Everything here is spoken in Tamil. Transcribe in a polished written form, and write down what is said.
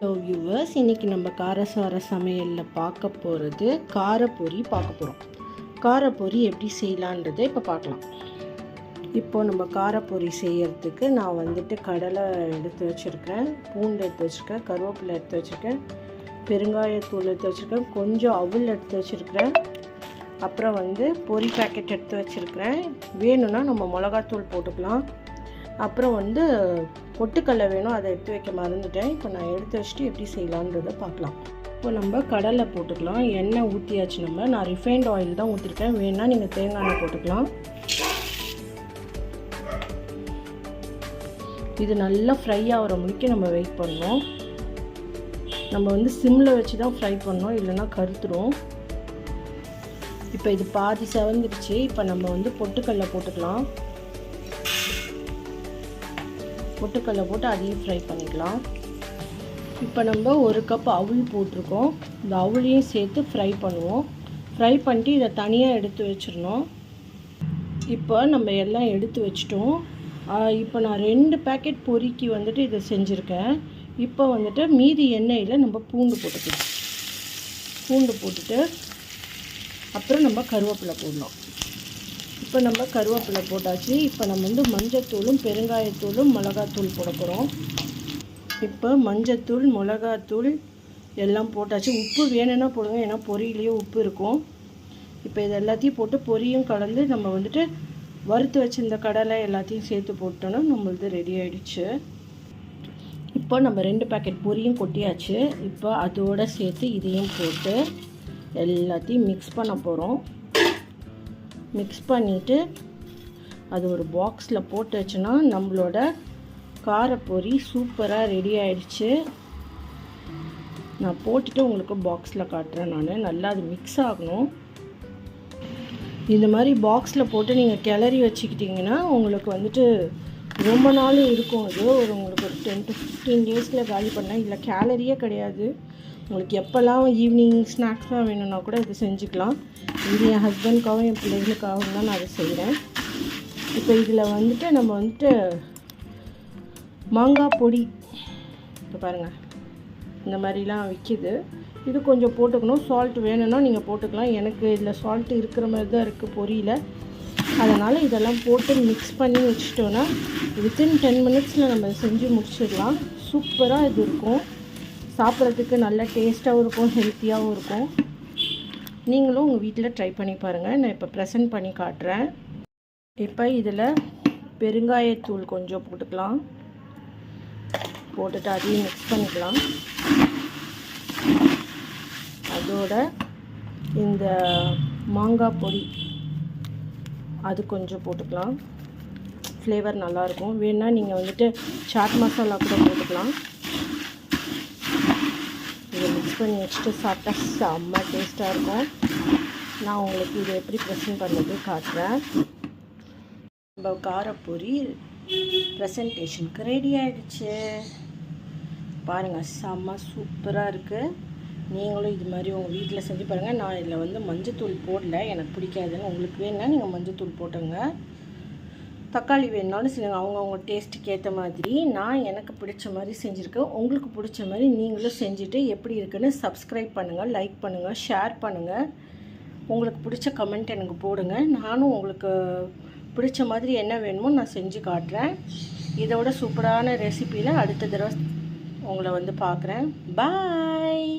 ஹலோ வியூவர்ஸ், இன்றைக்கி நம்ம காரசார சமையலில் பார்க்க போகிறது காரப்பொரி பார்க்க போகிறோம். காரப்பொரி எப்படி செய்யலான்றதை இப்போ பார்க்கலாம். இப்போது நம்ம காரப்பொரி செய்கிறதுக்கு நான் வந்துட்டு கடலை எடுத்து வச்சுருக்கேன், பூண்டு எடுத்து வச்சுருக்கேன், கருவேப்பிலை எடுத்து வச்சுருக்கேன், பெருங்காயத்தூள் எடுத்து வச்சுருக்கேன், கொஞ்சம் அவுள் எடுத்து வச்சுருக்கிறேன், அப்புறம் பொரி பேக்கெட் எடுத்து வச்சுருக்கிறேன். வேணும்னா நம்ம மிளகாத்தூள் போட்டுக்கலாம். அப்புறம் பொட்டுக்கடலை வேணும், அதை எடுத்து வைக்க மறந்துட்டேன். இப்போ நான் எடுத்து வச்சுட்டு எப்படி செய்யலான்றதை பார்க்கலாம். இப்போ நம்ம கடலை போட்டுக்கலாம். எண்ணெய் ஊற்றியாச்சு. நான் ரிஃபைண்ட் ஆயில் தான் ஊற்றிருக்கேன். வேணுன்னா நீங்கள் தேங்காய் எண்ணெய் போட்டுக்கலாம். இது நல்லா ஃப்ரை ஆகிற முடிக்க நம்ம வெயிட் பண்ணணும். நம்ம சிம்மில் வச்சு தான் ஃப்ரை பண்ணணும், இல்லைன்னா கருத்துரும். இப்போ இது பாதி செவந்துடுச்சு. இப்போ நம்ம பொட்டுக்கடலை போட்டுக்கலாம். பொட்டுக்கடலை போட்டு அதையும் ஃப்ரை பண்ணிக்கலாம். இப்போ நம்ம 1 கப் அவுள் போட்டிருக்கோம். இந்த அவுளையும் சேர்த்து ஃப்ரை பண்ணுவோம். ஃப்ரை பண்ணிட்டு இதை தனியாக எடுத்து வச்சிடணும். இப்போ நம்ம எல்லாம் எடுத்து வச்சிட்டோம். இப்போ நான் 2 பேக்கெட் பொரிக்கு இதை செஞ்சுருக்கேன். இப்போ மீதி எண்ணெயில் நம்ம பூண்டு போட்டுக்கலாம். பூண்டு போட்டுட்டு அப்புறம் நம்ம கருவேப்பிலை போடலாம். இப்போ நம்ம கருவேப்பிலை போட்டாச்சு. இப்போ நம்ம மஞ்சத்தூளும் பெருங்காயத்தூளும் மிளகாத்தூள் போட போகிறோம். இப்போ மஞ்சத்தூள் மிளகாத்தூள் எல்லாம் போட்டாச்சு. உப்பு வேணும்னா போடுங்க, ஏன்னா பொரியிலேயே உப்பு இருக்கும். இப்போ இது எல்லாத்தையும் போட்டு பொரியும் கலந்து நம்ம வறுத்து வச்சுருந்த கடலை எல்லாத்தையும் சேர்த்து போட்டோன்னா நம்மளது ரெடி ஆகிடுச்சு. இப்போ நம்ம 2 பேக்கெட் பொரியும் கொட்டியாச்சு. இப்போ அதோடு சேர்த்து இதையும் போட்டு எல்லாத்தையும் மிக்ஸ் பண்ண போகிறோம். மிக்ஸ் பண்ணிவிட்டு அது ஒரு பாக்ஸில் போட்டு வச்சுன்னா நம்மளோட காரப்பொரி சூப்பராக ரெடி ஆயிடுச்சு. நான் போட்டுட்டு உங்களுக்கு பாக்ஸில் காட்டுறேன். நல்லா அது மிக்ஸ் ஆகணும். இந்த மாதிரி பாக்ஸில் போட்டு நீங்கள் கிளறி வச்சுக்கிட்டிங்கன்னா உங்களுக்கு ரொம்ப நாள் இருக்கும். அது உங்களுக்கு ஒரு 10 to 15 டேஸில் காலி பண்ணால். இல்லை கேலரியே கிடையாது. உங்களுக்கு எப்போல்லாம் ஈவினிங் ஸ்நாக்ஸாக வேணும்னா கூட இது செஞ்சுக்கலாம். இது என் ஹஸ்பண்ட்காகவும் என் பிள்ளைகளுக்காகவும் தான் நான் அதை செய்கிறேன். இப்போ இதில் நம்ம மாங்காய் பொடி இப்போ பாருங்கள், இந்த மாதிரிலாம் விற்கிது. இது கொஞ்சம் போட்டுக்கணும். சால்ட் வேணும்னா நீங்கள் போட்டுக்கலாம். எனக்கு இதில் சால்ட் இருக்கிற மாதிரி தான் இருக்குது பொரியில். அதனால் இதெல்லாம் போட்டு மிக்ஸ் பண்ணி வச்சிட்டோன்னா வித்தின் 10 மினிட்ஸில் நம்ம செஞ்சு முடிச்சிடலாம். சூப்பராக இது இருக்கும். சாப்பிட்றதுக்கு நல்ல டேஸ்ட்டாகவும் இருக்கும், ஹெல்த்தியாகவும் இருக்கும். நீங்களும் உங்கள் வீட்டில் ட்ரை பண்ணி பாருங்கள். நான் இப்போ ப்ரெசென்ட் பண்ணி காட்டுறேன். இப்போ இதில் பெருங்காயத்தூள் கொஞ்சம் போட்டுக்கலாம். போட்டுட்டு அதையும் மிக்ஸ் பண்ணிக்கலாம். அதோட இந்த மாங்காய் பொடி அது கொஞ்சம் போட்டுக்கலாம். ஃப்ளேவர் நல்லாயிருக்கும். வேணுன்னா நீங்கள் சாட் மசாலா கூட போட்டுக்கலாம். இதை மிக்ஸ் பண்ணி வச்சுட்டு சாப்பிட்டா செம்ம டேஸ்ட்டாக இருக்கும். நான் உங்களுக்கு இதை எப்படி ப்ரெசென்ட் பண்ணுறது காட்டுறேன். நம்ம காரப்பொரி ப்ரெசன்டேஷனுக்கு ரெடி ஆகிடுச்சு. பாருங்கள், செம்ம சூப்பராக இருக்குது. நீங்களும் இது மாதிரி உங்கள் வீட்டில் செஞ்சு பாருங்கள். நான் இதில் மஞ்சத்தூள் போடல, எனக்கு பிடிக்காதுன்னு. உங்களுக்கு வேணுன்னா நீங்கள் மஞ்சத்தூள் போட்டுங்க. தக்காளி வேணுனாலும் செய்யுங்க, அவங்கவுங்க டேஸ்ட்டுக்கு ஏற்ற மாதிரி. நான் எனக்கு பிடிச்ச மாதிரி செஞ்சுருக்கேன். உங்களுக்கு பிடிச்ச மாதிரி நீங்களும் செஞ்சுட்டு எப்படி இருக்குன்னு சப்ஸ்கிரைப் பண்ணுங்கள், லைக் பண்ணுங்கள், ஷேர் பண்ணுங்கள். உங்களுக்கு பிடிச்ச கமெண்ட் எனக்கு போடுங்க. நானும் உங்களுக்கு பிடிச்ச மாதிரி என்ன வேணுமோ நான் செஞ்சு காட்டுறேன். இதோட சூப்பரான ரெசிப்பியில் அடுத்த தடவை உங்களை பார்க்குறேன். பாய்.